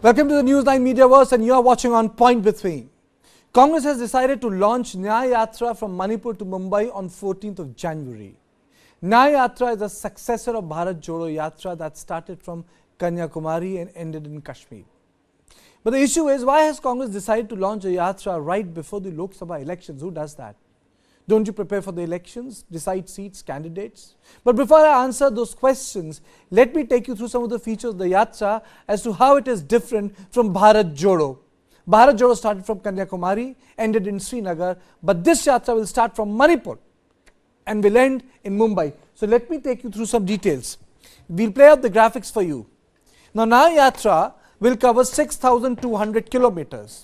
Welcome to the News9 Mediaverse, and you are watching On Point with me. Congress has decided to launch Nyay Yatra from Manipur to Mumbai on 14th of January. Nyay Yatra is a successor of Bharat Jodo Yatra that started from Kanyakumari and ended in Kashmir. But the issue is, why has Congress decided to launch a yatra right before the Lok Sabha elections? Who does that? Don't you prepare for the elections, decide seats, candidates? But before I answer those questions, let me take you through some of the features of the yatra as to how it is different from Bharat Jodo. Bharat Jodo started from Kanyakumari, ended in Srinagar, but this yatra will start from Manipur and will end in Mumbai. So let me take you through some details. We'll play out the graphics for you. Now, Nyay Yatra will cover 6,200 kilometers.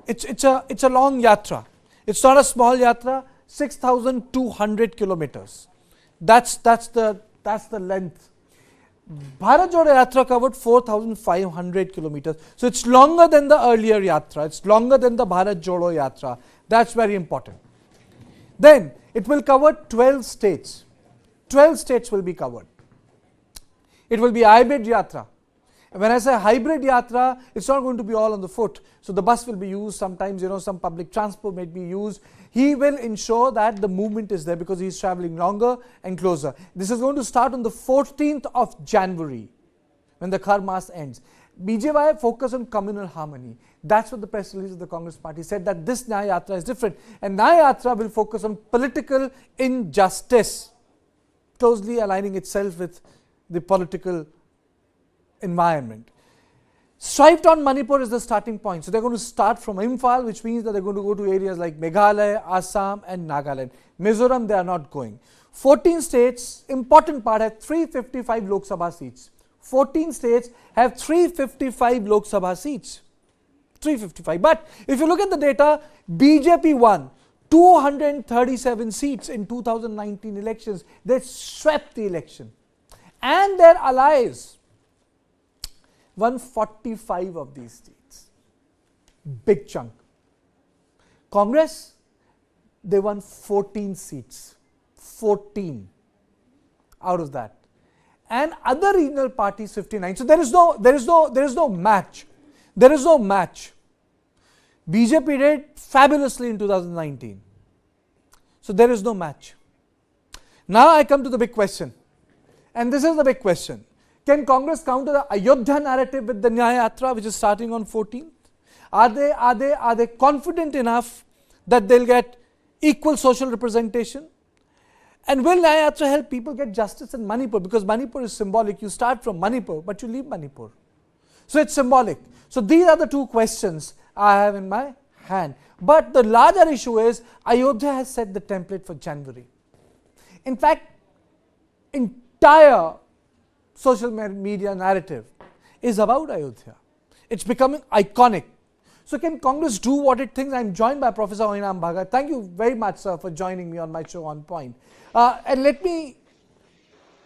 It's a long yatra. It's not a small yatra. 6,200 kilometers. That's the length. Bharat Jodo Yatra covered 4,500 kilometers. So it's longer than the earlier yatra. It's longer than the Bharat Jodo Yatra. That's very important. Then it will cover 12 states. 12 states will be covered. It will be a hybrid yatra. When I say hybrid yatra, it's not going to be all on the foot. So the bus will be used. Sometimes, some public transport may be used. He will ensure that the movement is there because he is traveling longer and closer. This is going to start on the 14th of January when the Khar Mas ends. BJY focus on communal harmony. That's what the press release of the Congress party said, that this Nyay Yatra is different. And Nyay Yatra will focus on political injustice, closely aligning itself with the political environment. Striped on Manipur is the starting point. So they're going to start from Imphal, which means that they're going to go to areas like Meghalaya, Assam and Nagaland. Mizoram, they are not going. 14 states, important part, have 355 Lok Sabha seats. 14 states have 355 Lok Sabha seats. 355. But if you look at the data, BJP won 237 seats in 2019 elections. They swept the election. And their allies won 45 of these seats. Big chunk. Congress, they won 14 seats. 14 out of that. And other regional parties 59. So there is no match. There is no match. BJP did fabulously in 2019. So there is no match. Now I come to the big question. And this is the big question. Can Congress counter the Ayodhya narrative with the Nyay Yatra, which is starting on 14th? Are they confident enough that they'll get equal social representation? And will Nyay Yatra help people get justice in Manipur? Because Manipur is symbolic. You start from Manipur, but you leave Manipur. So it's symbolic. So these are the two questions I have in my hand. But the larger issue is Ayodhya has set the template for January. In fact, entire social media narrative is about Ayodhya. It's becoming iconic. So can Congress do what it thinks? I'm joined by Professor Oinam Bhagat. Thank you very much, sir, for joining me on my show On Point. And let me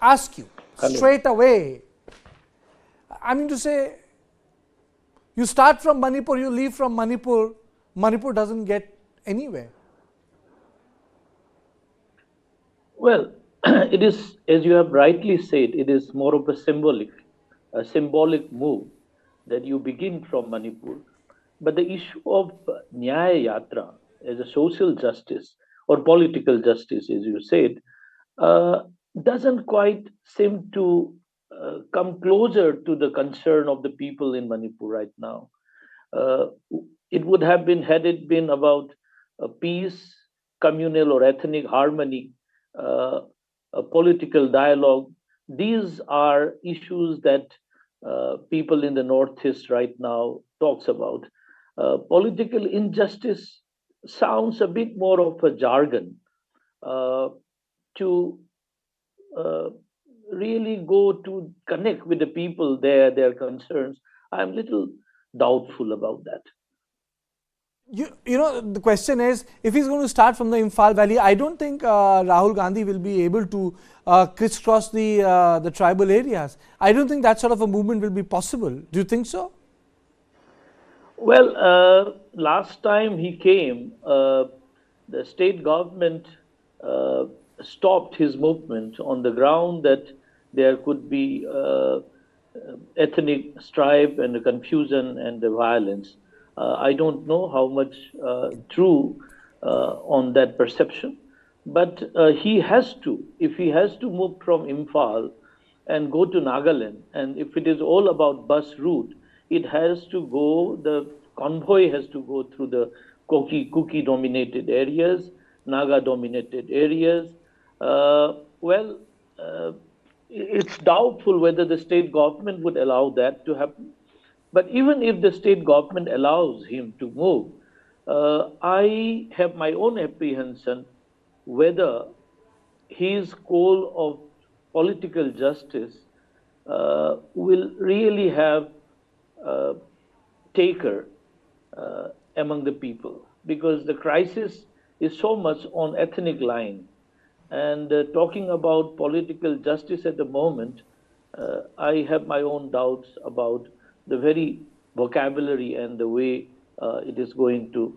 ask you straight away. I mean to say, you start from Manipur, you leave from Manipur, Manipur doesn't get anywhere. Well, it is, as you have rightly said, it is more of a symbolic move that you begin from Manipur. But the issue of Nyay Yatra as a social justice or political justice, as you said, doesn't quite seem to come closer to the concern of the people in Manipur right now. It would have been, had it been about peace, communal or ethnic harmony, a political dialogue. These are issues that people in the Northeast right now talks about. Political injustice sounds a bit more of a jargon to really go to connect with the people there, their concerns. I'm little doubtful about that. The question is, if he's going to start from the Imphal Valley, I don't think Rahul Gandhi will be able to crisscross the tribal areas. I don't think that sort of a movement will be possible. Do you think so? Well, last time he came, the state government stopped his movement on the ground that there could be ethnic strife and the confusion and the violence. I don't know how much true on that perception, but he has to, if he has to move from Imphal and go to Nagaland, and if it is all about bus route, it has to go, the convoy has to go through the Kuki dominated areas, Naga dominated areas. Well, it's doubtful whether the state government would allow that to happen. But even if the state government allows him to move, I have my own apprehension whether his call of political justice will really have taker among the people, because the crisis is so much on ethnic line. And talking about political justice at the moment, I have my own doubts about the very vocabulary and the way it is going to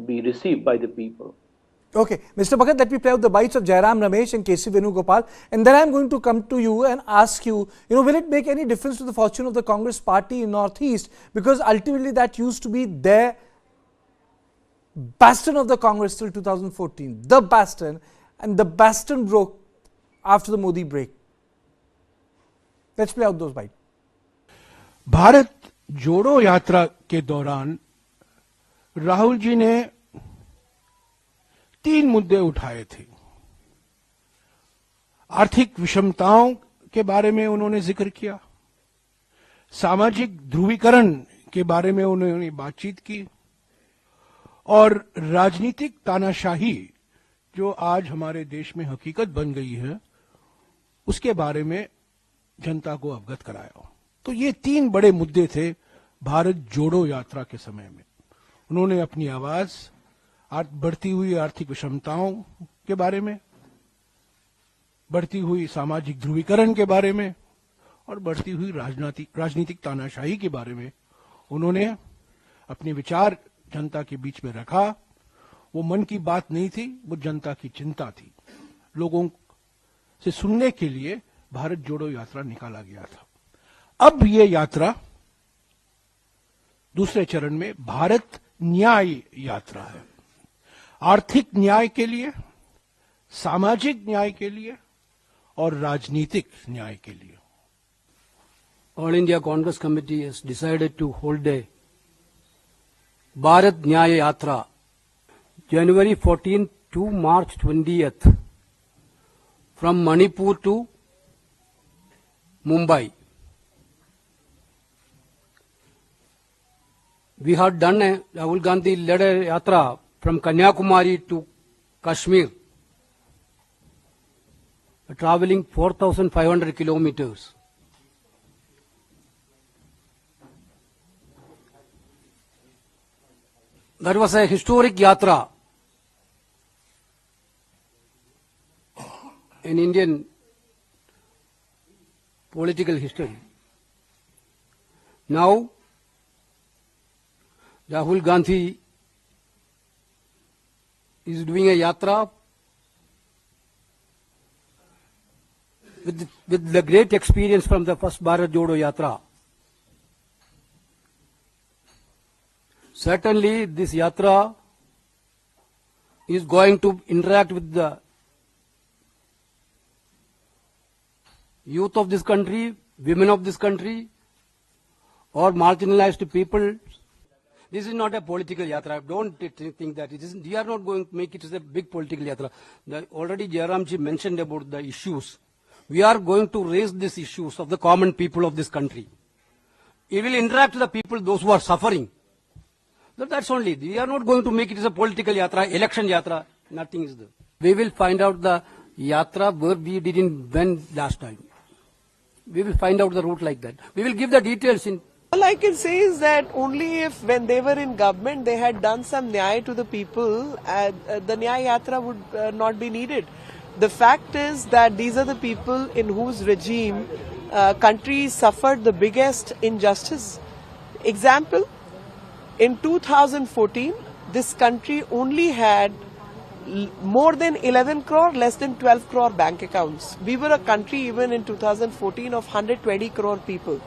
be received by the people. Okay, Mr. Bhagat, let me play out the bites of Jairam Ramesh and KC Venugopal, and then I'm going to come to you and ask you, will it make any difference to the fortune of the Congress party in Northeast? Because ultimately that used to be their bastion of the Congress till 2014, the bastion, and the bastion broke after the Modi break. Let's play out those bites. Bharat जोड़ो यात्रा के दौरान राहुल जी ने 3 मुद्दे उठाए थे। आर्थिक विषमताओं के बारे में उन्होंने जिक्र किया, सामाजिक ध्रुवीकरण के बारे में उन्होंने बातचीत की, और राजनीतिक तानाशाही जो आज हमारे देश में हकीकत बन गई है उसके बारे में जनता को अवगत कराया। तो ये 3 बड़े मुद्दे थे भारत जोड़ो यात्रा के समय में। उन्होंने अपनी आवाज बढ़ती हुई आर्थिक विषमताओं के बारे में, बढ़ती हुई सामाजिक ध्रुवीकरण के बारे में और बढ़ती हुई राजनीतिक तानाशाही के बारे में उन्होंने अपने विचार जनता के बीच में रखा। वो मन की बात नहीं थी, वो जनता की चिंता थी। लोगों से सुनने के लिए भारत जोड़ो यात्रा निकाला गया था। अब ये यात्रा दूसरे चरण में भारत न्याय यात्रा है। आर्थिक न्याय के लिए, सामाजिक न्याय के लिए और राजनीतिक न्याय के लिए। All India Congress Committee has decided to hold a Bharat Nyay Yatra, January 14th to March 20th, from Manipur to Mumbai. We had done a Rahul Gandhi led a yatra from Kanyakumari to Kashmir, traveling 4,500 kilometers. That was a historic yatra in Indian political history. Now, Rahul Gandhi is doing a yatra with the great experience from the first Bharat Jodo Yatra. Certainly, this yatra is going to interact with the youth of this country, women of this country, or marginalized people. This is not a political yatra. Don't think that it is. We are not going to make it as a big political yatra. Already Jairamji mentioned about the issues. We are going to raise these issues of the common people of this country. It will interact with the people, those who are suffering. That's only. We are not going to make it as a political yatra, election yatra. Nothing is there. We will find out the yatra where we didn't went last time. We will find out the route like that. We will give the details in. All I can say is that only if when they were in government they had done some nyay to the people, the Nyay Yatra would not be needed. The fact is that these are the people in whose regime country suffered the biggest injustice. Example, in 2014, this country only had more than 11 crore, less than 12 crore bank accounts. We were a country even in 2014 of 120 crore people.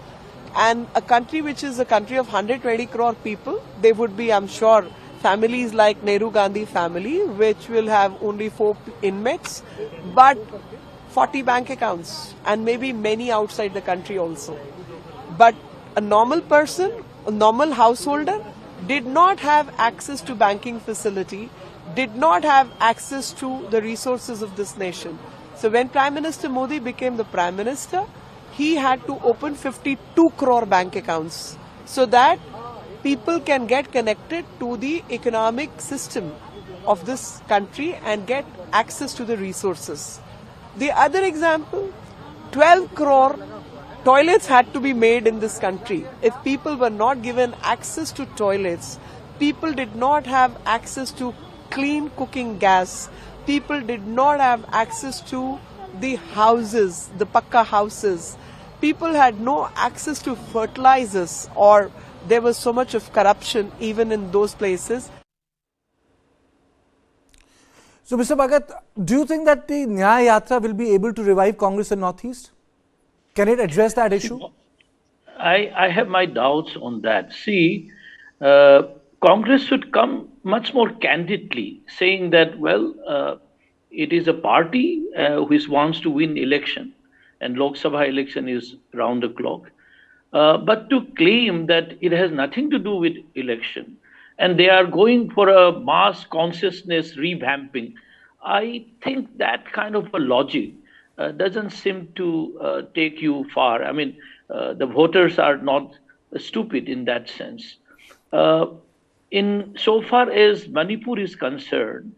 And a country which is a country of 120 crore people, they would be, I'm sure, families like Nehru Gandhi family, which will have only 4 inmates, but 40 bank accounts, and maybe many outside the country also. But a normal person, a normal householder, did not have access to banking facility, did not have access to the resources of this nation. So when Prime Minister Modi became the Prime Minister, he had to open 52 crore bank accounts so that people can get connected to the economic system of this country and get access to the resources. The other example, 12 crore toilets had to be made in this country. If people were not given access to toilets, people did not have access to clean cooking gas, people did not have access to the houses, the pakka houses, people had no access to fertilizers, or there was so much of corruption even in those places. So, Mr. Bhagat, do you think that the Nyay Yatra will be able to revive Congress in Northeast? Can it address that issue? I have my doubts on that. See, Congress should come much more candidly, saying that, well, it is a party which wants to win election, and Lok Sabha election is round the clock. But to claim that it has nothing to do with election, and they are going for a mass consciousness revamping, I think that kind of a logic doesn't seem to take you far. I mean, the voters are not stupid in that sense. In so far as Manipur is concerned,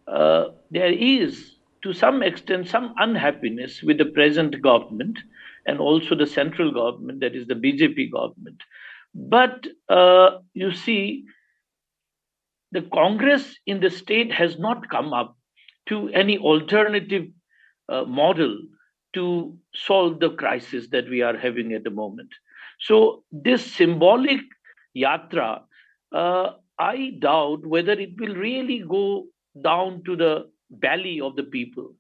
there is, to some extent, some unhappiness with the present government and also the central government, that is the BJP government. But you see, the Congress in the state has not come up to any alternative model to solve the crisis that we are having at the moment. So this symbolic yatra, I doubt whether it will really go down to the valley of the people.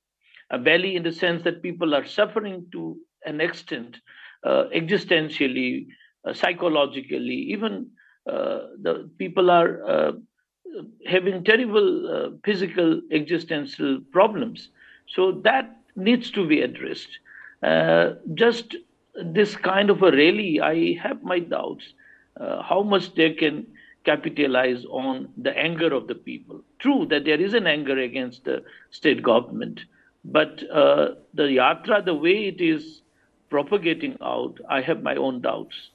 A valley in the sense that people are suffering to an extent, existentially, psychologically, even the people are having terrible physical existential problems. So that needs to be addressed. Just this kind of a rally, I have my doubts how much they can capitalize on the anger of the people. True that there is an anger against the state government, but the yatra, the way it is propagating out, I have my own doubts.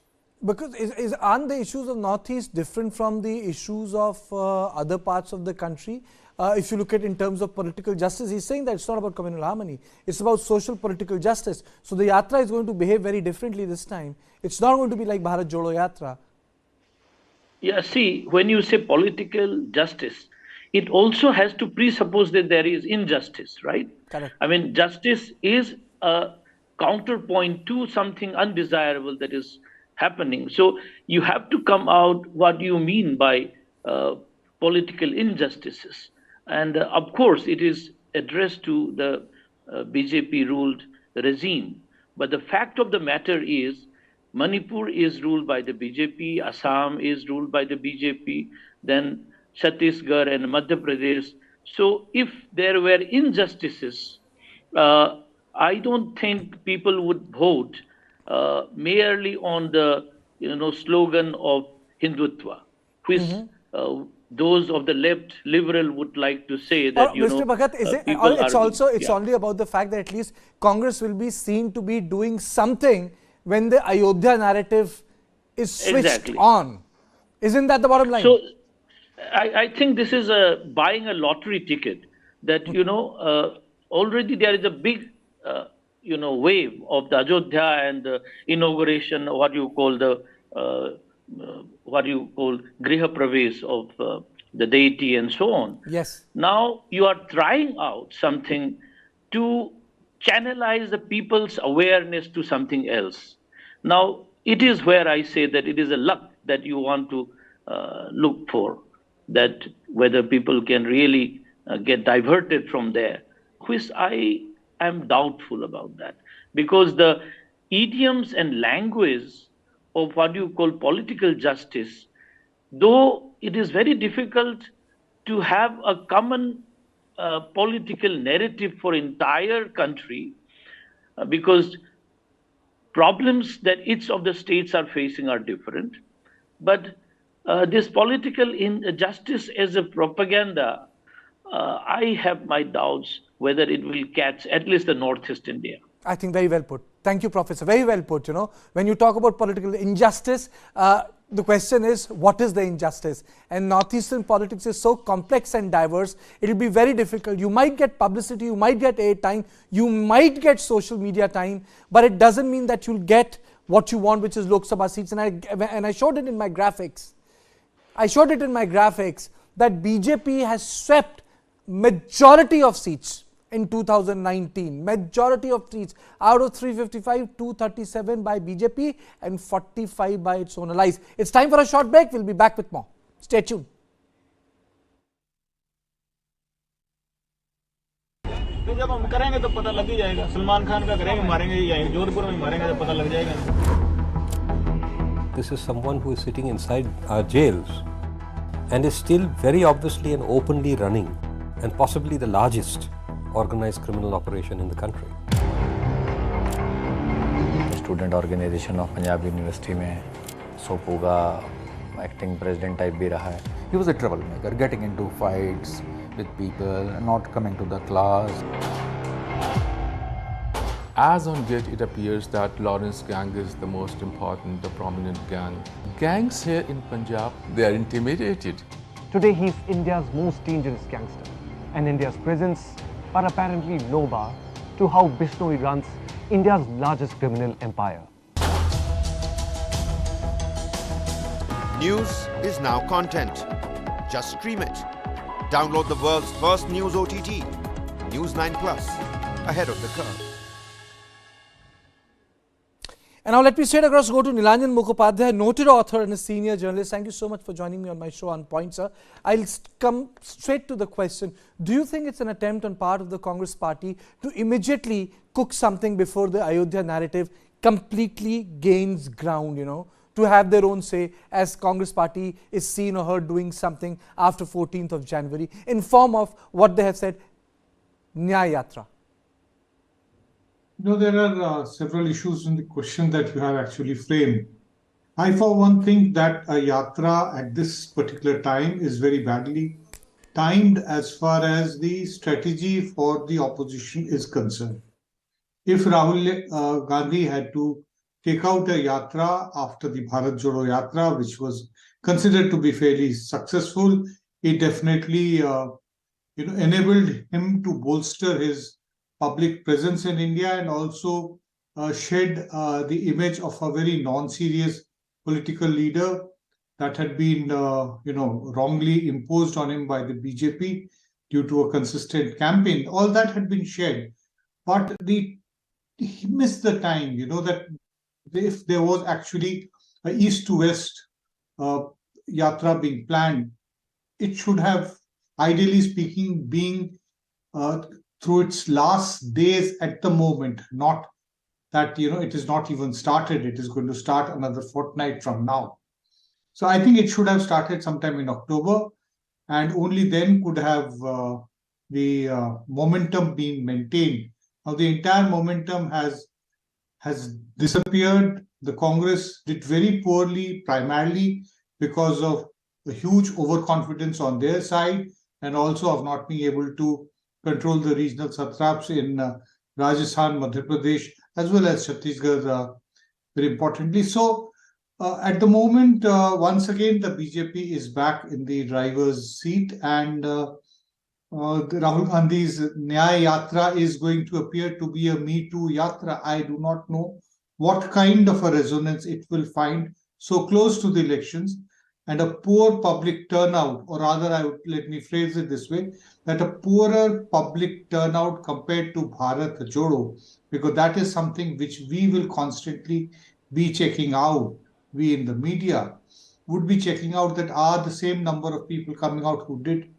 Because aren't the issues of Northeast different from the issues of other parts of the country? If you look at in terms of political justice, he's saying that it's not about communal harmony, it's about social political justice. So the yatra is going to behave very differently this time. It's not going to be like Bharat Jodo Yatra. Yeah, see, when you say political justice, it also has to presuppose that there is injustice, right? Correct. I mean, justice is a counterpoint to something undesirable that is happening. So you have to come out what you mean by political injustices. And of course, it is addressed to the BJP-ruled regime. But the fact of the matter is, Manipur is ruled by the BJP, Assam is ruled by the BJP, then Chhattisgarh and Madhya Pradesh. So if there were injustices, I don't think people would vote merely on the slogan of Hindutva, which those of the left liberal would like to say that Mr. Bhagat, is it's only about the fact that at least Congress will be seen to be doing something when the Ayodhya narrative is switched on. Isn't that the bottom line? So I think this is buying a lottery ticket that, already there is a big, wave of the Ayodhya and the inauguration, what you call Griha Pravesh of the deity and so on. Yes. Now you are trying out something to channelize the people's awareness to something else. Now, it is where I say that it is a luck that you want to look for, that whether people can really get diverted from there, which I am doubtful about that, because the idioms and language of what you call political justice, though it is very difficult to have a common political narrative for entire country, because problems that each of the states are facing are different. But this political injustice as a propaganda, I have my doubts whether it will catch at least the Northeast India. I think very well put. Thank you, Professor. Very well put. When you talk about political injustice, the question is, what is the injustice? And Northeastern politics is so complex and diverse, it will be very difficult. You might get publicity, you might get airtime, you might get social media time, but it doesn't mean that you'll get what you want, which is Lok Sabha seats. And I showed it in my graphics. I showed it in my graphics that BJP has swept majority of seats in 2019. Majority of seats. Out of 355, 237 by BJP and 45 by its own allies. It's time for a short break. We'll be back with more. Stay tuned. जब हम करेंगे तो पता लग ही जाएगा सलमान खान का करेंगे मारेंगे या जोधपुर में मारेंगे तो पता लग जाएगा This is someone who is sitting inside our jails and is still very obviously and openly running and possibly the largest organized criminal operation in the country. Student organization of Punjab University में सोपूगा acting president type भी रहा है. He was a troublemaker, getting into fights with people, not coming to the class. As on date, it appears that Lawrence gang is the most important, the prominent gang. Gangs here in Punjab, they are intimidated. Today he is India's most dangerous gangster, and India's prisons are apparently no bar to how Bishnoi runs India's largest criminal empire. News is now content. Just stream it. Download the world's first news OTT, News9 Plus, ahead of the curve. And now let me straight across go to Nilanjan Mukhopadhyay, noted author and a senior journalist. Thank you so much for joining me on my show On Point, sir. I'll come straight to the question. Do you think it's an attempt on part of the Congress party to immediately cook something before the Ayodhya narrative completely gains ground, to have their own say as Congress party is seen or heard doing something after 14th of January in form of what they have said, Nyay Yatra? There are several issues in the question that you have actually framed. I, for one, think that a yatra at this particular time is very badly timed as far as the strategy for the opposition is concerned. If Rahul Gandhi had to take out a yatra after the Bharat Jodo Yatra, which was considered to be fairly successful, it definitely enabled him to bolster his public presence in India and also shed the image of a very non-serious political leader that had been, wrongly imposed on him by the BJP due to a consistent campaign. All that had been shed, but he missed the time. That if there was actually a east to west yatra being planned, it should have, ideally speaking, being through its last days at the moment, not that, it is not even started. It is going to start another fortnight from now. So I think it should have started sometime in October, and only then could have the momentum been maintained. Now the entire momentum has disappeared. The Congress did very poorly, primarily because of the huge overconfidence on their side and also of not being able to control the regional satraps in Rajasthan, Madhya Pradesh, as well as Chhattisgarh, very importantly. So at the moment, once again, the BJP is back in the driver's seat, and Rahul Gandhi's Nyay Yatra is going to appear to be a Me Too Yatra. I do not know what kind of a resonance it will find so close to the elections, and a poor public turnout, or rather, let me phrase it this way, that a poorer public turnout compared to Bharat Jodo, because that is something which we will constantly be checking out. We in the media would be checking out that are the same number of people coming out who did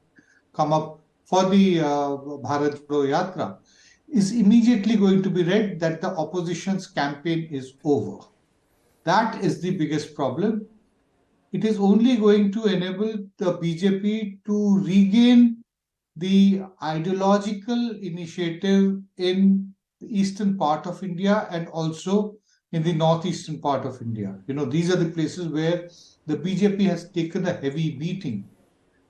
come up for the Bharat Jodo Yatra is immediately going to be read that the opposition's campaign is over. That is the biggest problem. It is only going to enable the BJP to regain the ideological initiative in the eastern part of India and also in the northeastern part of India. These are the places where the BJP has taken a heavy beating.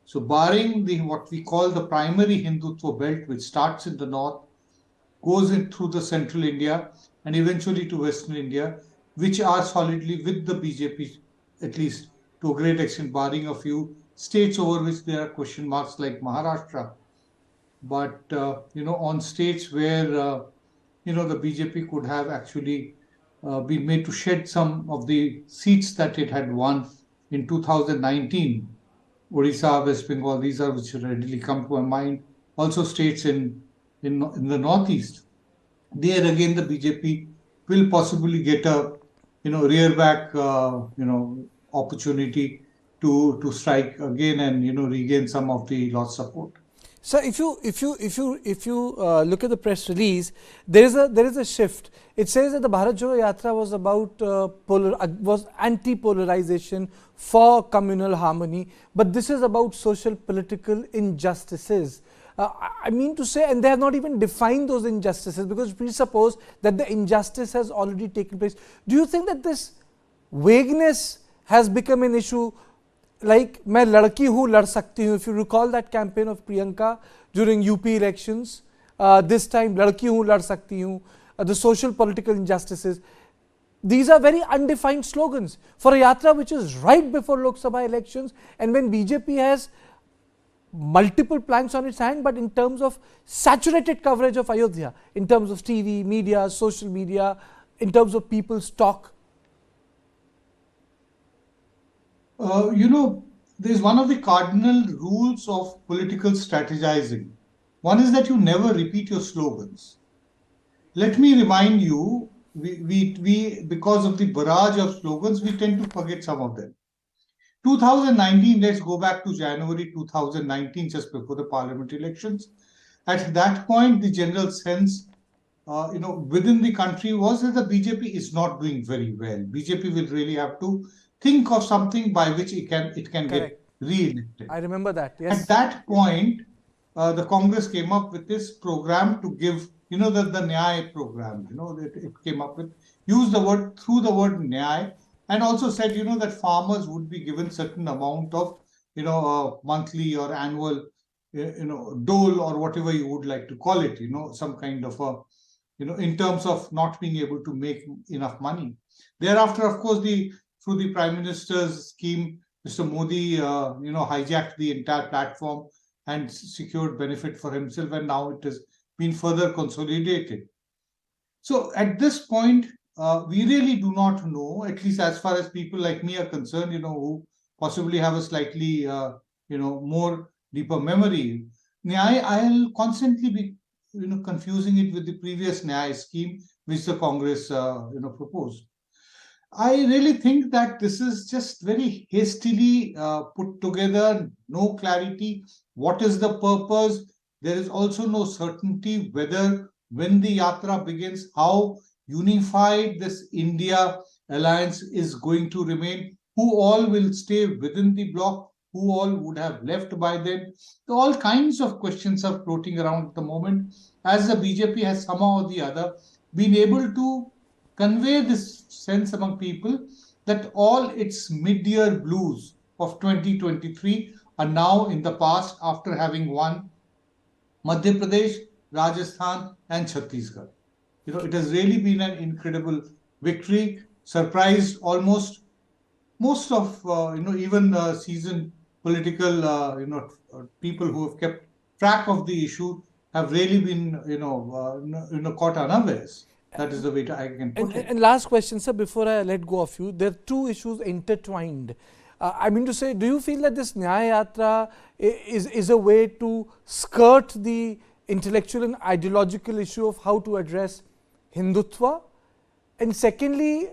So barring what we call the primary Hindutva belt, which starts in the north, goes in through the central India and eventually to western India, which are solidly with the BJP, at least to a great extent, barring a few states over which there are question marks like Maharashtra. But, on states where, the BJP could have actually been made to shed some of the seats that it had won in 2019, Odisha, West Bengal, these are which readily come to my mind. Also states in the northeast. There again, the BJP will possibly get a, rear back, opportunity to strike again and, regain some of the lost support. So if you look at the press release, there is a shift. It says that the Bharat Jodo Yatra was about was anti-polarization for communal harmony, but this is about social political injustices. I mean to say, and they have not even defined those injustices because we suppose that the injustice has already taken place. Do you think that this vagueness has become an issue? Like, मैं लड़की हूँ लड़ सकती हूँ. If you recall that campaign of Priyanka during UP elections, this time लड़की हूँ लड़ सकती हूँ, the social political injustices. These are very undefined slogans for a yatra which is right before Lok Sabha elections, and when BJP has multiple planks on its hand, but in terms of saturated coverage of Ayodhya, in terms of TV, media, social media, in terms of people's talk. There's one of the cardinal rules of political strategizing. One is that you never repeat your slogans. Let me remind you, we because of the barrage of slogans, we tend to forget some of them. 2019, let's go back to January 2019, just before the parliament elections. At that point, the general sense, within the country was that the BJP is not doing very well. BJP will really have to think of something by which it can get re-elected. I remember that, yes. At that point, the Congress came up with this program to give, the Nayay program, it came up with, used the word, through the word Nayay, and also said, that farmers would be given certain amount of, monthly or annual, dole or whatever you would like to call it, some kind of a, in terms of not being able to make enough money. Thereafter, of course, through the Prime Minister's scheme, Mr. Modi, hijacked the entire platform and secured benefit for himself, and now it has been further consolidated. So at this point, we really do not know, at least as far as people like me are concerned, who possibly have a slightly, more deeper memory. Nyay, I'll constantly be, confusing it with the previous Nyay scheme, which the Congress, proposed. I really think that this is just very hastily put together, no clarity. What is the purpose? There is also no certainty whether when the yatra begins, how unified this India alliance is going to remain, who all will stay within the bloc, who all would have left by then. So all kinds of questions are floating around at the moment, as the BJP has somehow or the other been able to convey this sense among people that all its mid-year blues of 2023 are now in the past after having won Madhya Pradesh, Rajasthan and Chhattisgarh. It has really been an incredible victory, surprised almost most of, even seasoned political, people who have kept track of the issue have really been, caught unawares. That is the way I can put it. And last question, sir, before I let go of you, there are two issues intertwined. I mean to say, do you feel that this Nyay Yatra is a way to skirt the intellectual and ideological issue of how to address Hindutva? And secondly,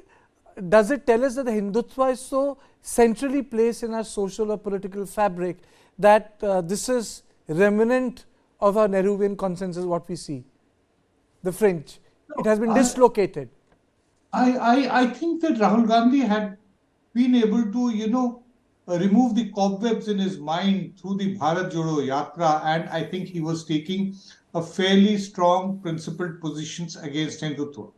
does it tell us that the Hindutva is so centrally placed in our social or political fabric that this is remnant of our Nehruvian consensus, what we see? The fringe. No, it has been dislocated. I think that Rahul Gandhi had been able to, remove the cobwebs in his mind through the Bharat Jodo Yatra, and I think he was taking a fairly strong principled positions against Hindutva.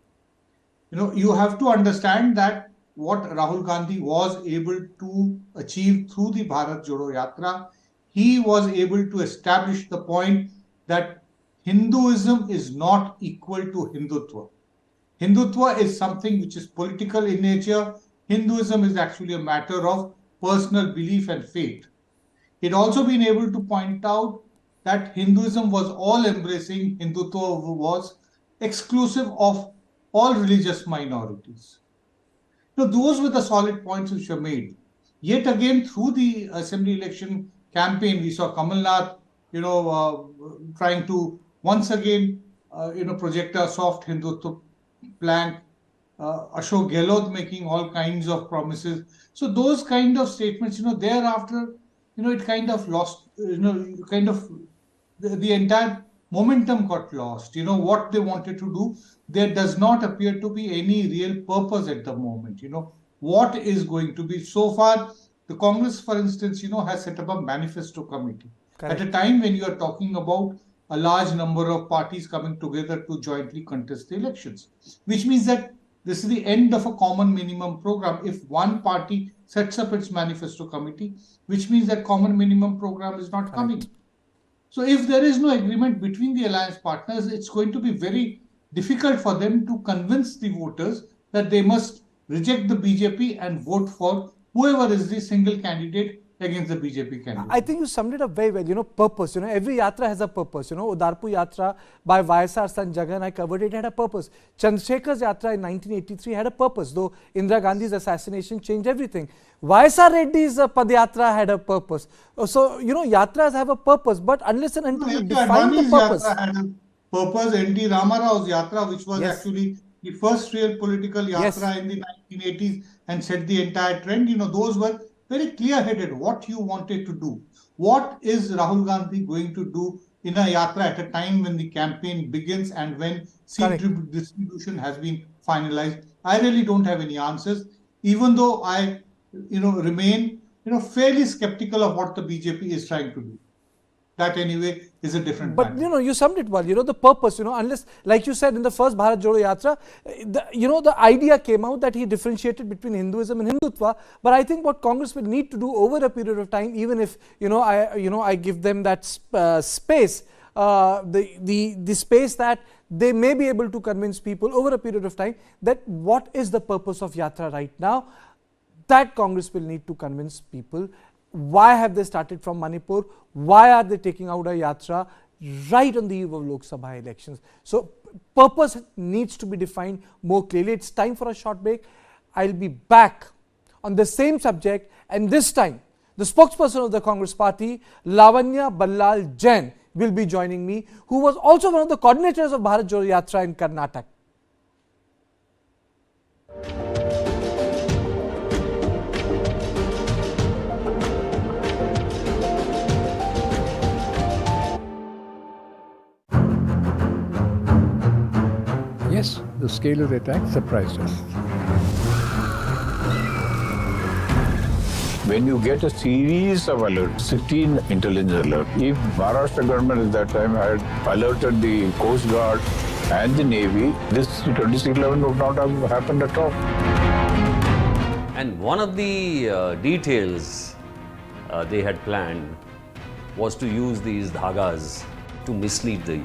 You have to understand that what Rahul Gandhi was able to achieve through the Bharat Jodo Yatra, he was able to establish the point that Hinduism is not equal to Hindutva. Hindutva is something which is political in nature. Hinduism is actually a matter of personal belief and faith. He'd also been able to point out that Hinduism was all-embracing, Hindutva was exclusive of all religious minorities. Those were the solid points which were made. Yet again, through the assembly election campaign, we saw Kamal Nath, trying to once again, project a soft Hindutva plank. Ashok Gehlot making all kinds of promises. So those kind of statements, thereafter, it kind of lost, the entire momentum got lost. What they wanted to do, there does not appear to be any real purpose at the moment. What is going to be? So far, the Congress, for instance, has set up a manifesto committee. Correct. At a time when you are talking about a large number of parties coming together to jointly contest the elections, which means that this is the end of a common minimum program. If one party sets up its manifesto committee, which means that common minimum program is not coming. So if there is no agreement between the alliance partners, it's going to be very difficult for them to convince the voters that they must reject the BJP and vote for whoever is the single candidate against the BJP candidate. I think you summed it up very well. Purpose. Every yatra has a purpose. Udarpur Yatra by YSR San Jagan, I covered it, had a purpose. Chandrasekhar's Yatra in 1983 had a purpose, though Indira Gandhi's assassination changed everything. YSR Reddy's Padyatra had a purpose. So, yatras have a purpose, but unless and until you define the purpose. Yatra had a purpose. N.T. Ramarao's Yatra, which was actually the first real political yatra in the 1980s and set the entire trend, those were very clear-headed what you wanted to do. What is Rahul Gandhi going to do in a yatra at a time when the campaign begins and when seat distribution has been finalized? I really don't have any answers, even though I, remain, fairly skeptical of what the BJP is trying to do. That anyway is a different matter. But you summed it well, the purpose, unless, like you said in the first Bharat Jodo Yatra, the idea came out that he differentiated between Hinduism and Hindutva. But I think what Congress will need to do over a period of time, even if, I give them that space, the space that they may be able to convince people over a period of time that what is the purpose of Yatra right now, that Congress will need to convince people. Why have they started from Manipur? Why are they taking out a yatra right on the eve of Lok Sabha elections? So purpose needs to be defined more clearly. It's time for a short break. I'll be back on the same subject, and this time the spokesperson of the Congress party, Lavanya Ballal Jain, will be joining me, who was also one of the coordinators of Bharat Jodo Yatra in Karnataka. Yes, the scale of the attack surprised us. When you get a series of alerts, 16 intelligence alerts, if Maharashtra government at that time had alerted the Coast Guard and the Navy, this 2611 would not have happened at all. And one of the details they had planned was to use these dhagas to mislead the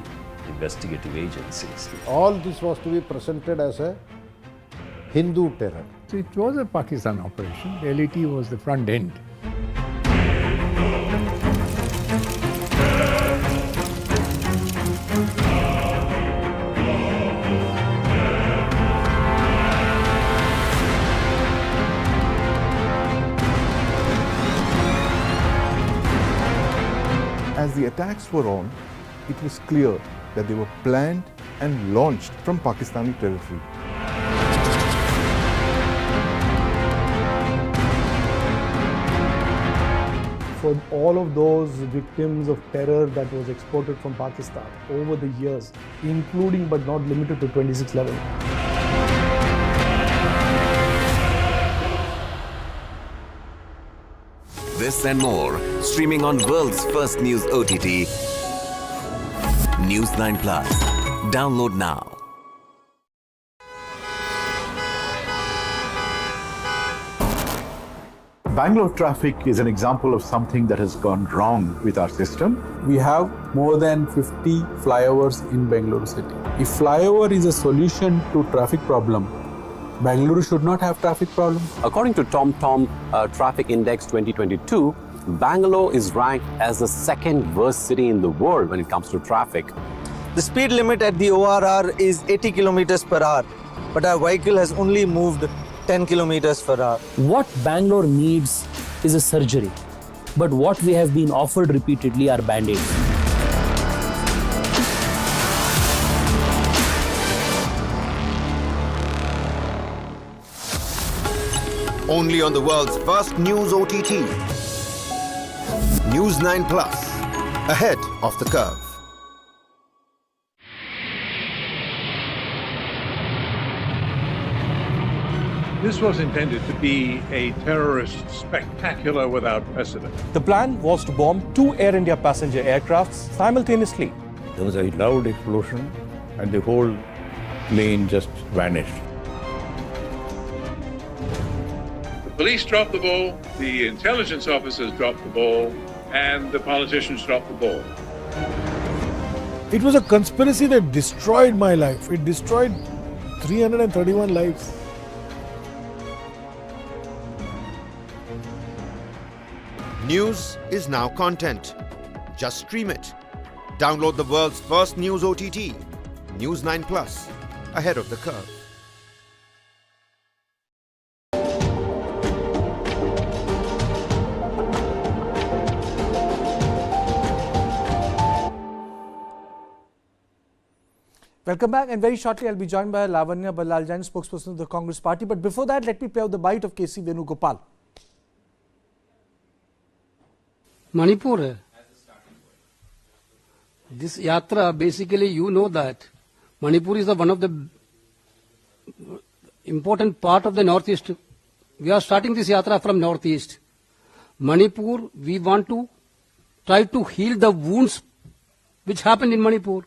investigative agencies. All this was to be presented as a Hindu terror. So it was a Pakistan operation. The LET was the front end. As the attacks were on, it was clear that they were planned and launched from Pakistani territory. for all of those victims of terror that was exported from Pakistan over the years, including but not limited to 2611. This and more, streaming on world's first news OTT, News9 Plus. Download now. Bangalore traffic is an example of something that has gone wrong with our system. We have more than 50 flyovers in Bangalore city. If flyover is a solution to traffic problem, Bangalore should not have traffic problem. According to TomTom Traffic Index 2022, Bangalore is ranked as the second worst city in the world when it comes to traffic. The speed limit at the ORR is 80 kilometers per hour, but our vehicle has only moved 10 kilometers per hour. What Bangalore needs is a surgery, but what we have been offered repeatedly are band-aids. Only on the world's first news OTT. News9 Plus, ahead of the curve. This was intended to be a terrorist spectacular without precedent. The plan was to bomb 2 Air India passenger aircrafts simultaneously. There was a loud explosion and the whole plane just vanished. The police dropped the ball, the intelligence officers dropped the ball, and the politicians dropped the ball. It was a conspiracy that destroyed my life. It destroyed 331 lives. News is now content. Just stream it. Download the world's first news OTT, News9 Plus, ahead of the curve. Welcome back, and very shortly I'll be joined by Lavanya Ballaljan, spokesperson of the Congress Party. But before that, let me play out the bite of KC Venugopal. Manipur. This yatra, basically, you know that Manipur is one of the important part of the northeast. We are starting this yatra from northeast. Manipur, we want to try to heal the wounds which happened in Manipur.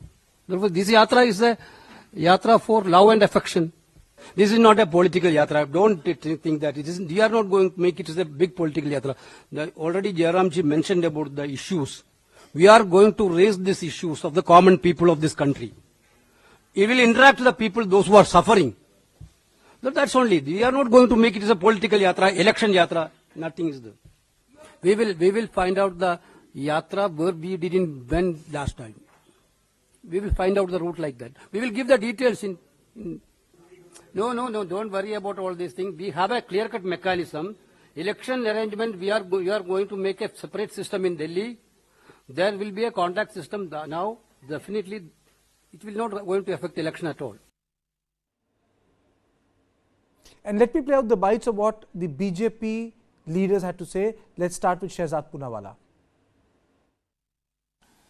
Therefore, this yatra is a yatra for love and affection. This is not a political yatra. Don't think that it isn't. We are not going to make it as a big political yatra. Already Jairamji mentioned about the issues. We are going to raise these issues of the common people of this country. It will interact with the people, those who are suffering. That's only. We are not going to make it as a political yatra, election yatra. Nothing is there. We will find out the yatra where we didn't win last time. We will find out the route like that. We will give the details in No, don't worry about all these things. We have a clear-cut mechanism. Election arrangement, we are going to make a separate system in Delhi. There will be a contact system now. Definitely, it will not going to affect election at all. And let me play out the bites of what the BJP leaders had to say. Let's start with Shehzad Poonawala.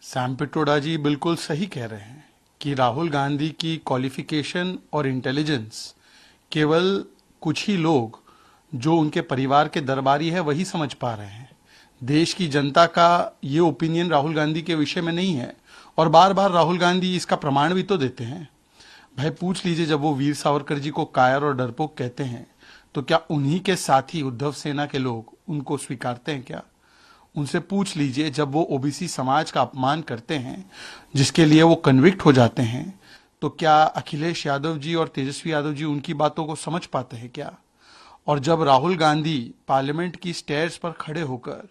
Sam Pitroda ji बिल्कुल सही कह रहे हैं कि राहुल गांधी की qualification और intelligence केवल कुछ ही लोग जो उनके परिवार के दरबारी है वही समझ पा रहे हैं। देश की जनता का ये ओपिनियन राहुल गांधी के विषय में नहीं है और बार बार राहुल गांधी इसका प्रमाण भी तो देते हैं। भाई पूछ लीजिए, जब वो वीर सावरकर जी को कायर और डरपोक कहते हैं तो क्या उन्हीं के साथी उद्धव सेना के लोग उनको स्वीकारते हैं क्या? उनसे पूछ लीजिए, जब वो ओबीसी समाज का अपमान करते हैं जिसके लिए वो कन्विक्ट हो जाते हैं, तो क्या अखिलेश यादव जी और तेजस्वी यादव जी उनकी बातों को समझ पाते हैं क्या? और जब राहुल गांधी पार्लियामेंट की स्टेयर्स पर खड़े होकर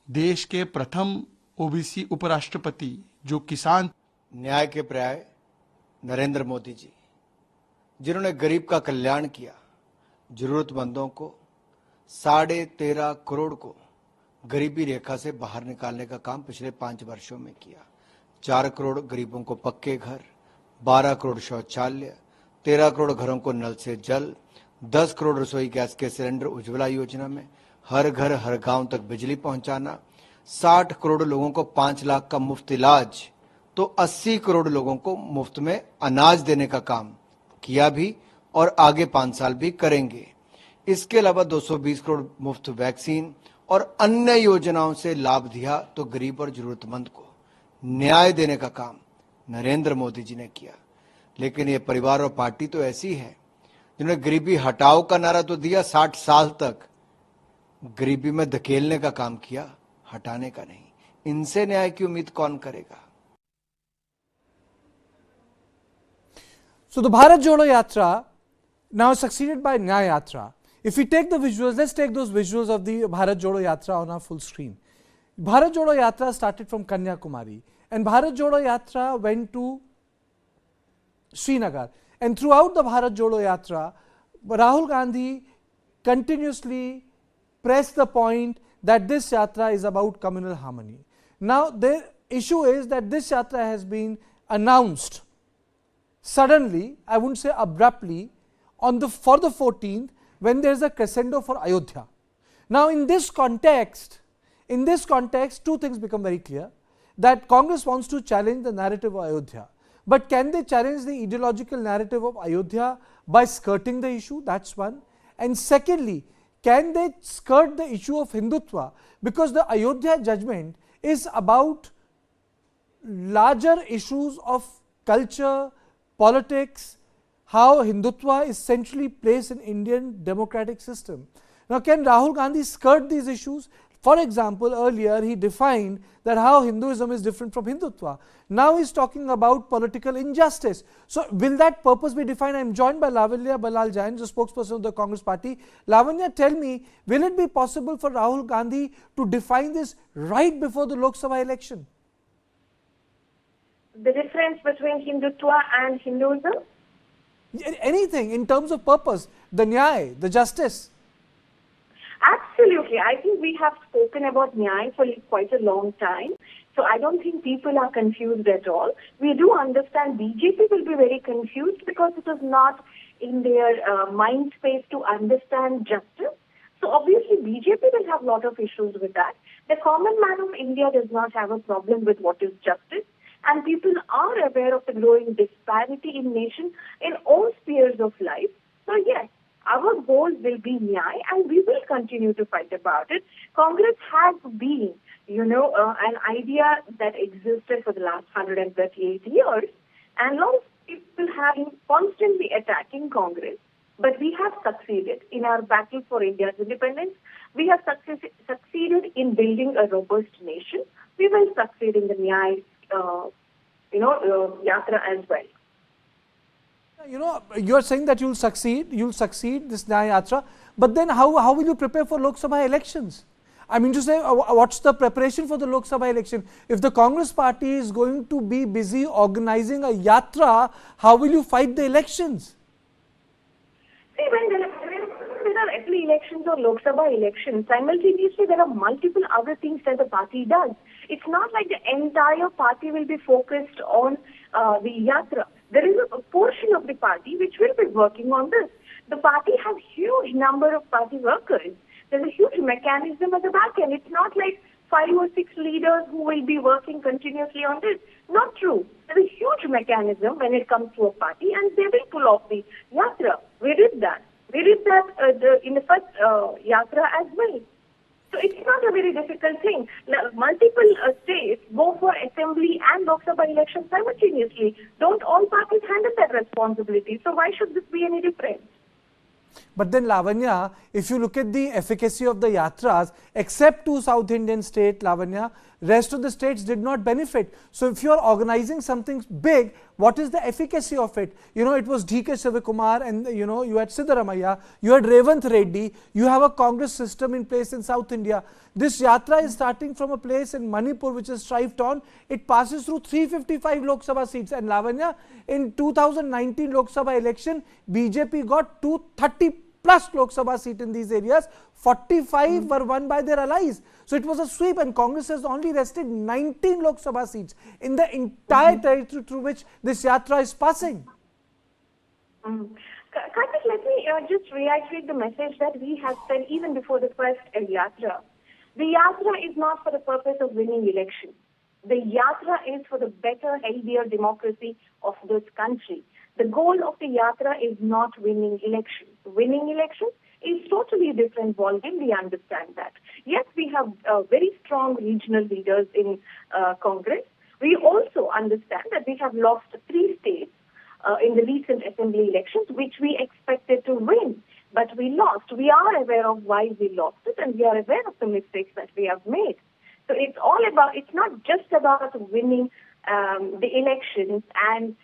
देश के प्रथम ओबीसी उपराष्ट्रपति जो किसान न्याय के पर्याय नरेंद्र मोदी जी, जिन्होंने गरीब का कल्याण किया, जरूरतमंदों को 13.5 करोड़ को गरीबी रेखा से बाहर निकालने का काम पिछले 5 वर्षों में किया। 4 करोड़ गरीबों को पक्के घर, 12 करोड़ शौचालय, 13 करोड़ घरों को नल से जल, 10 करोड़ रसोई गैस के सिलेंडर उज्ज्वला योजना में, हर घर हर गांव तक बिजली पहुंचाना, 60 करोड़ लोगों को 5 लाख का मुफ्त इलाज, तो 80 करोड़ लोगों को मुफ्त में अनाज देने का काम किया भी और आगे 5 साल भी करेंगे। इसके अलावा 220 करोड़ मुफ्त वैक्सीन और अन्य योजनाओं से लाभ दिया, तो गरीब और जरूरतमंद को न्याय देने का काम नरेंद्र मोदी जी ने किया। लेकिन ये परिवार और पार्टी तो ऐसी है जिन्होंने गरीबी हटाओ का नारा तो दिया, 60 साल तक गरीबी में धकेलने का काम किया, हटाने का नहीं। इनसे न्याय की उम्मीद कौन करेगा? So the Bharat Jodo Yatra now succeeded by Nyay Yatra. If we take the visuals, let's take those visuals of the Bharat Jodo Yatra on our full screen. Bharat Jodo Yatra started from Kanyakumari, and Bharat Jodo Yatra went to Srinagar. And throughout the Bharat Jodo Yatra, Rahul Gandhi continuously pressed the point that this yatra is about communal harmony. Now the issue is that this yatra has been announced suddenly, I wouldn't say abruptly, for the 14th, when there is a crescendo for Ayodhya. Now in this context, two things become very clear: that Congress wants to challenge the narrative of Ayodhya. But can they challenge the ideological narrative of Ayodhya by skirting the issue? That's one. And secondly, can they skirt the issue of Hindutva? Because the Ayodhya judgment is about larger issues of culture, politics, how Hindutva is centrally placed in Indian democratic system. Now can Rahul Gandhi skirt these issues? For example, earlier he defined that how Hinduism is different from Hindutva. Now he is talking about political injustice. So will that purpose be defined? I am joined by Lavanya Balal Jain, the spokesperson of the Congress party. Lavanya, tell me, will it be possible for Rahul Gandhi to define this right before the Lok Sabha election? The difference between Hindutva and Hinduism? Anything in terms of purpose, the Nyay, the justice. Absolutely. I think we have spoken about Nyay for quite a long time. So I don't think people are confused at all. We do understand BJP will be very confused because it is not in their mind space to understand justice. So obviously BJP will have a lot of issues with that. The common man of India does not have a problem with what is justice. And people are aware of the growing disparity in nation in all spheres of life. So yes, our goal will be Nyay, and we will continue to fight about it. Congress has been, an idea that existed for the last 138 years, and a lot of people have been constantly attacking Congress. But we have succeeded in our battle for India's independence. We have succeeded in building a robust nation. We will succeed in the Nyay, Yatra as well. You are saying that you'll succeed this Nyay Yatra, but then how will you prepare for Lok Sabha elections? I mean to say, what's the preparation for the Lok Sabha election? If the Congress party is going to be busy organizing a yatra, how will you fight the elections? See, when there are every elections or Lok Sabha elections, simultaneously there are multiple other things that the party does. It's not like the entire party will be focused on the yatra. There is a portion of the party which will be working on this. The party has huge number of party workers. There's a huge mechanism at the back end. It's not like 5 or 6 leaders who will be working continuously on this. Not true. There's a huge mechanism when it comes to a party, and they will pull off the yatra. We did that. We did that in the first yatra as well. So it's not a very difficult thing. Multiple states go for assembly and Lok Sabha elections simultaneously. Don't all parties handle that responsibility? So why should this be any different? But then Lavanya, if you look at the efficacy of the yatras, except 2 South Indian states, Lavanya, rest of the states did not benefit. So if you are organizing something big, what is the efficacy of it? It was D.K. Sivakumar, and you had Siddaramaiah, you had Revanth Reddy, you have a Congress system in place in South India. This yatra is starting from a place in Manipur which is strived on. It passes through 355 Lok Sabha seats, and Lavanya, in 2019 Lok Sabha election, BJP got 230 plus Lok Sabha seat in these areas. 45 were won by their allies. So it was a sweep, and Congress has only wrested 19 Lok Sabha seats in the entire territory through which this yatra is passing. Karthik, let me just reiterate the message that we have said even before the first yatra, The yatra is not for the purpose of winning elections. The yatra is for the better, healthier democracy of this country. The goal of the yatra is not winning elections. Winning elections is totally different ballgame. We understand that. Yes, we have very strong regional leaders in Congress. We also understand that we have lost 3 states in the recent assembly elections, which we expected to win, but we lost. We are aware of why we lost it, and we are aware of the mistakes that we have made. So it's all about, it's not just about winning the elections and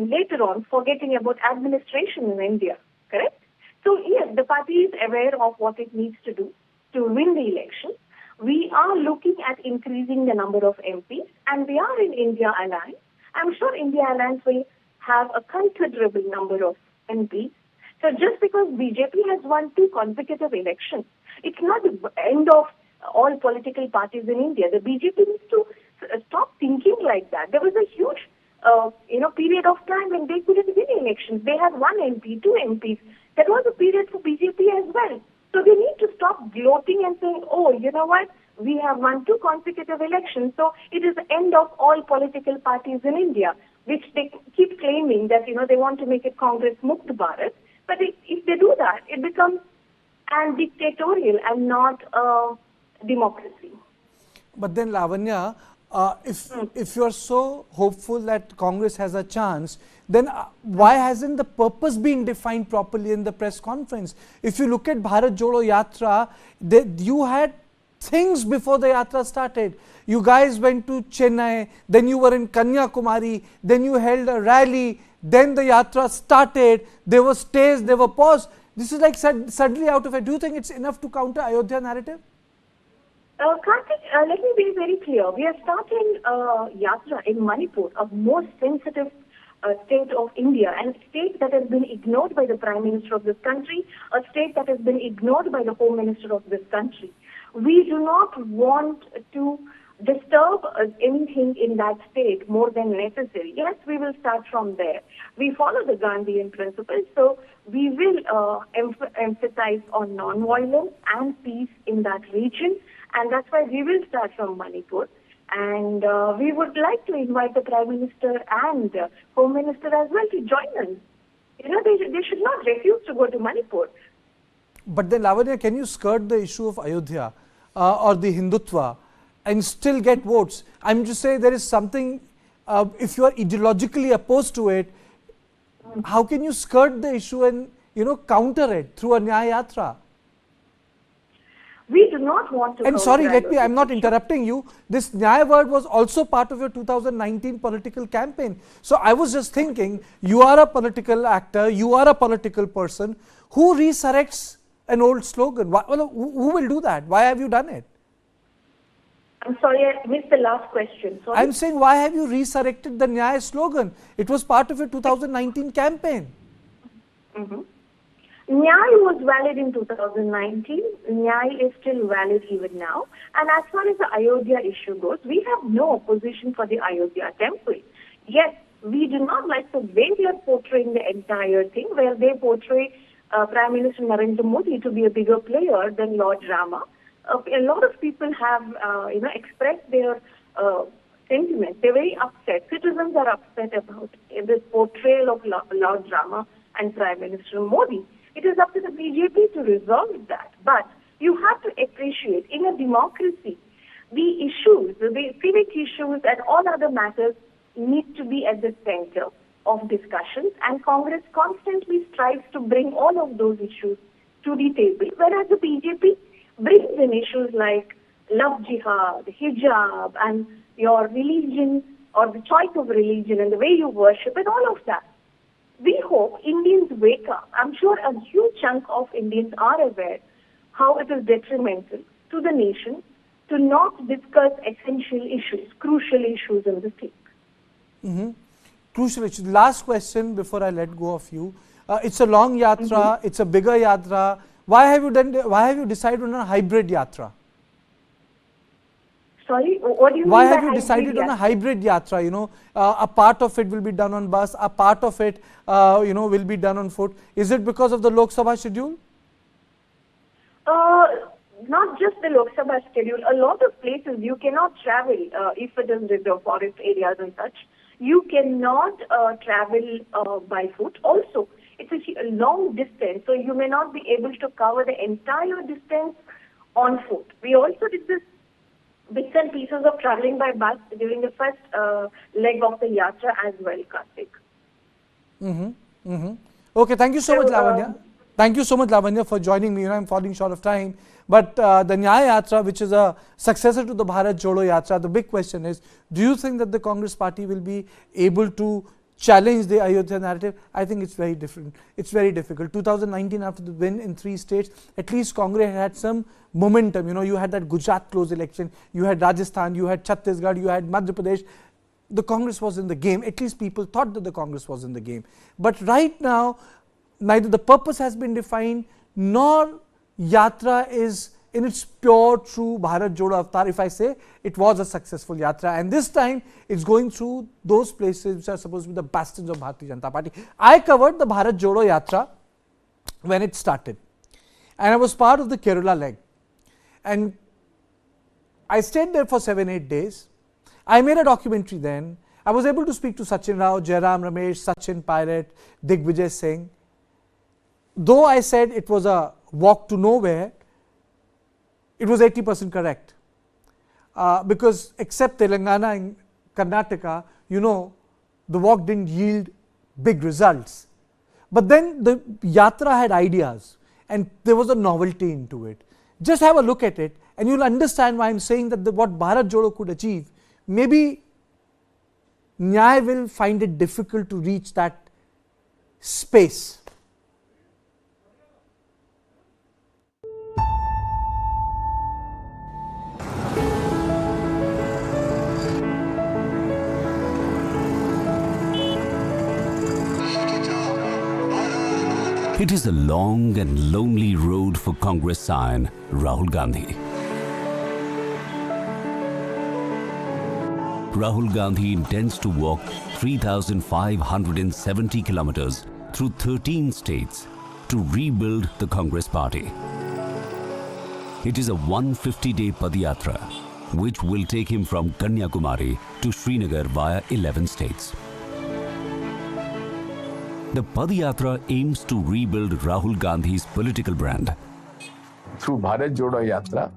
later on forgetting about administration in India, correct? So yes, the party is aware of what it needs to do to win the election. We are looking at increasing the number of MPs, and we are in India Alliance. I'm sure India Alliance will have a considerable number of MPs. So just because BJP has won 2 consecutive elections, it's not the end of all political parties in India. The BJP needs to stop thinking like that. There was a huge period of time when they couldn't win elections. They had 1 MP, 2 MPs. That was a period for BJP as well. So they need to stop gloating and saying, oh, you know what, we have won 2 consecutive elections, so it is the end of all political parties in India, which they keep claiming that, they want to make it Congress Mukt Bharat. But if they do that, it becomes dictatorial and not democracy. But then, Lavanya, if you are so hopeful that Congress has a chance, then why hasn't the purpose been defined properly in the press conference? If you look at Bharat Jodo Yatra, you had things before the yatra started. You guys went to Chennai, then you were in Kanyakumari, then you held a rally, then the yatra started, there were stays, there were pause. This is like suddenly out of it. Do you think it's enough to counter Ayodhya narrative? Karthik, let me be very clear. We are starting yatra in Manipur, a most sensitive state of India, and a state that has been ignored by the Prime Minister of this country, a state that has been ignored by the Home Minister of this country. We do not want to disturb anything in that state more than necessary. Yes, we will start from there. We follow the Gandhian principles, so we will emphasize on non-violence and peace in that region, and that's why we will start from Manipur. And we would like to invite the Prime Minister and Home Minister as well to join us. They should not refuse to go to Manipur. But then, Lavanya, can you skirt the issue of Ayodhya or the Hindutva and still get votes? I'm just saying there is something, if you are ideologically opposed to it, how can you skirt the issue and, counter it through a Nyay Yatra? We do not want to. And sorry, I'm not interrupting you. This Nyay word was also part of your 2019 political campaign. So I was just thinking, you are a political actor, you are a political person. Who resurrects an old slogan? Who will do that? Why have you done it? I'm sorry, I missed the last question. Sorry. I'm saying, why have you resurrected the Nyay slogan? It was part of your 2019 campaign. Nyay was valid in 2019. Nyay is still valid even now. And as far as the Ayodhya issue goes, we have no opposition for the Ayodhya temple. Yes, we do not like the way they are portraying the entire thing, where they portray Prime Minister Narendra Modi to be a bigger player than Lord Rama. A lot of people have, expressed their sentiments. They're very upset. Citizens are upset about this portrayal of Lord Rama and Prime Minister Modi. It is up to the BJP to resolve that. But you have to appreciate, in a democracy, the issues, the civic issues and all other matters need to be at the center of discussions. And Congress constantly strives to bring all of those issues to the table, whereas the BJP brings in issues like love jihad, hijab, and your religion or the choice of religion and the way you worship and all of that. We hope Indians wake up. I'm sure a huge chunk of Indians are aware how it is detrimental to the nation to not discuss essential issues, crucial issues in the state. Crucial issues. Last question before I let go of you. It's a long yatra, it's a bigger yatra. Why have you decided on a hybrid yatra? Sorry, what do you mean Why by have you decided hybrid on a hybrid yatra? A part of it will be done on bus, a part of it, will be done on foot. Is it because of the Lok Sabha schedule? not just the Lok Sabha schedule, a lot of places you cannot travel if it is reserve forest areas and such. You cannot travel by foot. Also, it's a long distance, so you may not be able to cover the entire distance on foot. We also did this bits and pieces of traveling by bus during the first leg of the yatra as well, Karthik. Okay, thank you so much, Lavanya. Thank you so much, Lavanya, for joining me. I'm falling short of time. But the Nyay Yatra, which is a successor to the Bharat Jodo Yatra, the big question is, do you think that the Congress party will be able to challenge the Ayodhya narrative? I think it's very different. It's very difficult. 2019, after the win in 3 states, at least Congress had some momentum. You know, you had that Gujarat close election, you had Rajasthan, you had Chhattisgarh, you had Madhya Pradesh. The Congress was in the game. At least people thought that the Congress was in the game. But right now, neither the purpose has been defined, nor Yatra is in its pure, true Bharat Jodo avatar. If I say it was a successful Yatra, and this time it's going through those places which are supposed to be the bastions of Bharatiya Janata Party. I covered the Bharat Jodo Yatra when it started, and I was part of the Kerala leg, and I stayed there for 7-8 days. I made a documentary then. I was able to speak to Sachin Rao, Jairam Ramesh, Sachin Pirate, Digvijay Singh. Though I said it was a walk to nowhere, it was 80% correct. Because except Telangana and Karnataka, you know, the walk didn't yield big results. But then the Yatra had ideas and there was a novelty into it. Just have a look at it and you'll understand why I'm saying that what Bharat Jodo could achieve, maybe Nyay will find it difficult to reach that space. It is a long and lonely road for Congress scion Rahul Gandhi. Rahul Gandhi intends to walk 3,570 kilometers through 13 states to rebuild the Congress party. It is a 150-day Padayatra, which will take him from Kanyakumari to Srinagar via 11 states. The Padayatra aims to rebuild Rahul Gandhi's political brand. Through Bharat Jodo Yatra,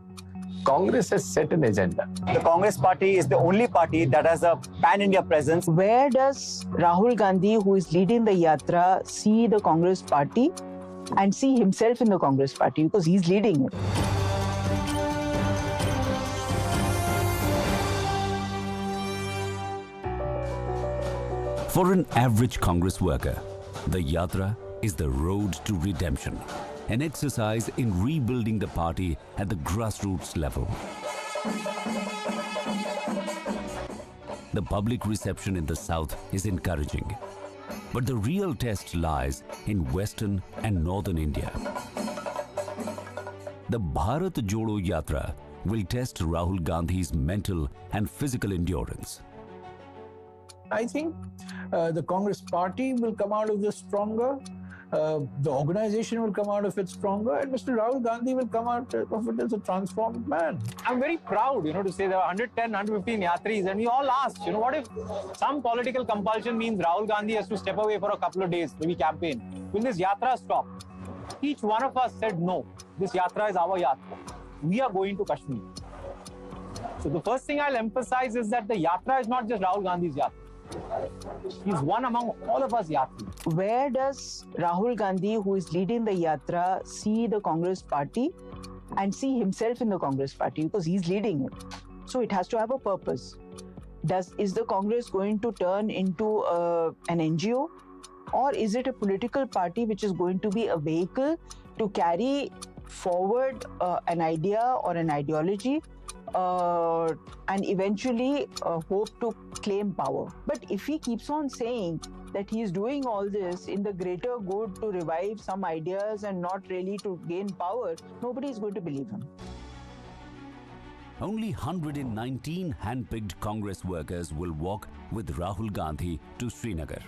Congress has set an agenda. The Congress party is the only party that has a pan-India presence. Where does Rahul Gandhi, who is leading the Yatra, see the Congress party and see himself in the Congress party? Because he's leading it. For an average Congress worker, the Yatra is the road to redemption, an exercise in rebuilding the party at the grassroots level. The public reception in the south is encouraging, but the real test lies in western and northern India. The Bharat Jodo Yatra will test Rahul Gandhi's mental and physical endurance. I think the Congress party will come out of this stronger, the organization will come out of it stronger, and Mr. Rahul Gandhi will come out of it as a transformed man. I'm very proud, to say there are 110, 115 yatris, and we all asked, what if some political compulsion means Rahul Gandhi has to step away for a couple of days, maybe campaign? Will this yatra stop? Each one of us said no. This yatra is our yatra. We are going to Kashmir. So the first thing I'll emphasize is that the yatra is not just Rahul Gandhi's yatra. He's one among all of us yatris. Where does Rahul Gandhi, who is leading the Yatra, see the Congress party and see himself in the Congress party? Because he's leading it. So it has to have a purpose. Is the Congress going to turn into an NGO? Or is it a political party which is going to be a vehicle to carry forward an idea or an ideology and eventually hope to claim power? But if he keeps on saying that he is doing all this in the greater good to revive some ideas and not really to gain power, nobody is going to believe him. Only 119 hand-picked Congress workers will walk with Rahul Gandhi to Srinagar.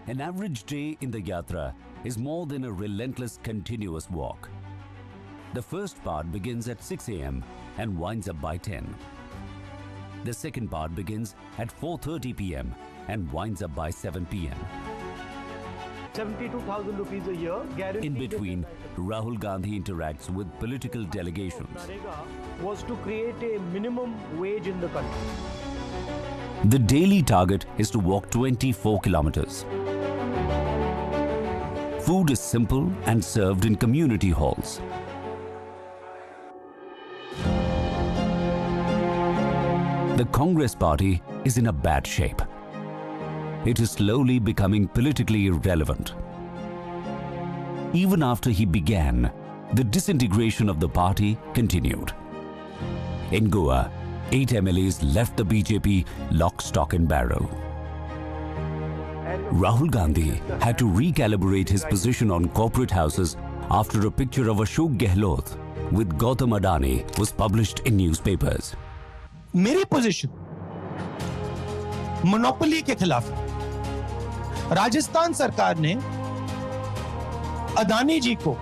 An average day in the Yatra is more than a relentless, continuous walk. The first part begins at 6 a.m. and winds up by 10. The second part begins at 4:30 p.m. and winds up by 7 p.m. 72,000 rupees a year. In between, Rahul Gandhi interacts with political delegations. Was to create a minimum wage in the country. The daily target is to walk 24 kilometers. Food is simple and served in community halls. The Congress party is in a bad shape. It is slowly becoming politically irrelevant. Even after he began, the disintegration of the party continued. In Goa, 8 MLAs left the BJP lock, stock and barrel. Rahul Gandhi had to recalibrate his position on corporate houses after a picture of Ashok Gehlot with Gautam Adani was published in newspapers. मेरी position monopoly के खिलाफ। राजस्थान सरकार ने अदानी जी को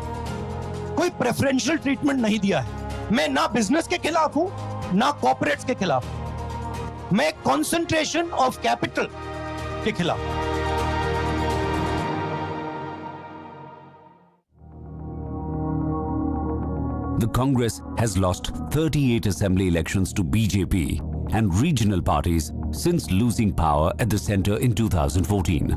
कोई preferential treatment नहीं दिया है। मैं ना बिजनेस के खिलाफ हूं, ना कॉर्पोरेट्स के खिलाफ। मैं कंसंट्रेशन ऑफ कैपिटल के खिलाफ। The Congress has lost 38 assembly elections to BJP and regional parties since losing power at the centre in 2014.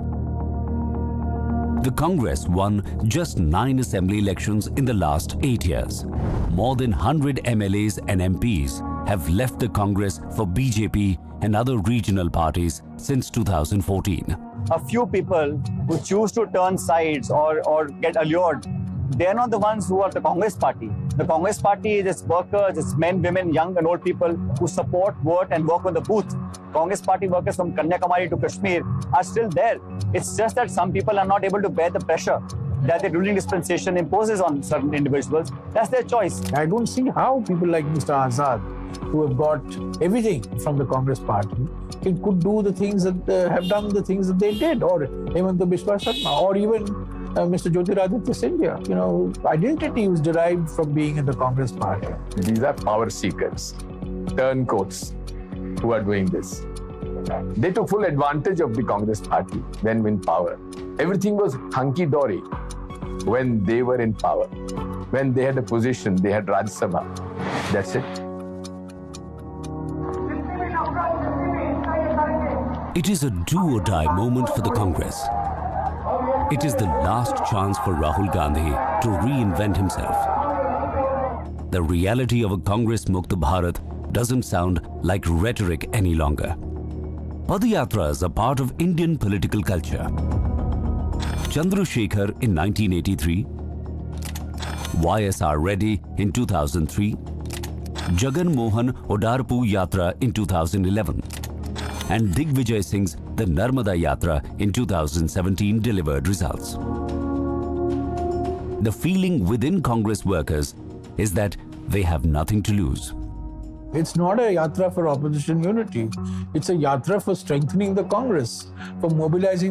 The Congress won just 9 assembly elections in the last 8 years. More than 100 MLAs and MPs have left the Congress for BJP and other regional parties since 2014. A few people who choose to turn sides or get allured, they're not the ones who are the Congress party. The Congress party is its workers, its men, women, young and old people who support, vote and work on the booth. Congress party workers from Kanyakumari to Kashmir are still there. It's just that some people are not able to bear the pressure that the ruling dispensation imposes on certain individuals. That's their choice. I don't see how people like Mr. Azad, who have got everything from the Congress party, could do the things that have done the things that they did, or even the Biswa Sarma, or even Mr. Jyotiraditya Scindia. You know, identity was derived from being in the Congress party. These are power seekers, turncoats who are doing this. They took full advantage of the Congress party when in power. Everything was hunky-dory when they were in power. When they had a position, they had Rajya Sabha. That's it. It is a do-or-die moment for the Congress. It is the last chance for Rahul Gandhi to reinvent himself. The reality of a Congress Mukta Bharat doesn't sound like rhetoric any longer. Padayatras are part of Indian political culture. Chandrasekhar in 1983, YSR Reddy in 2003, Jagan Mohan Odarpu Yatra in 2011, and Digvijay Singh's the Narmada Yatra in 2017 delivered results. The feeling within Congress workers is that they have nothing to lose. It's not a yatra for opposition unity. It's a yatra for strengthening the Congress, for mobilizing the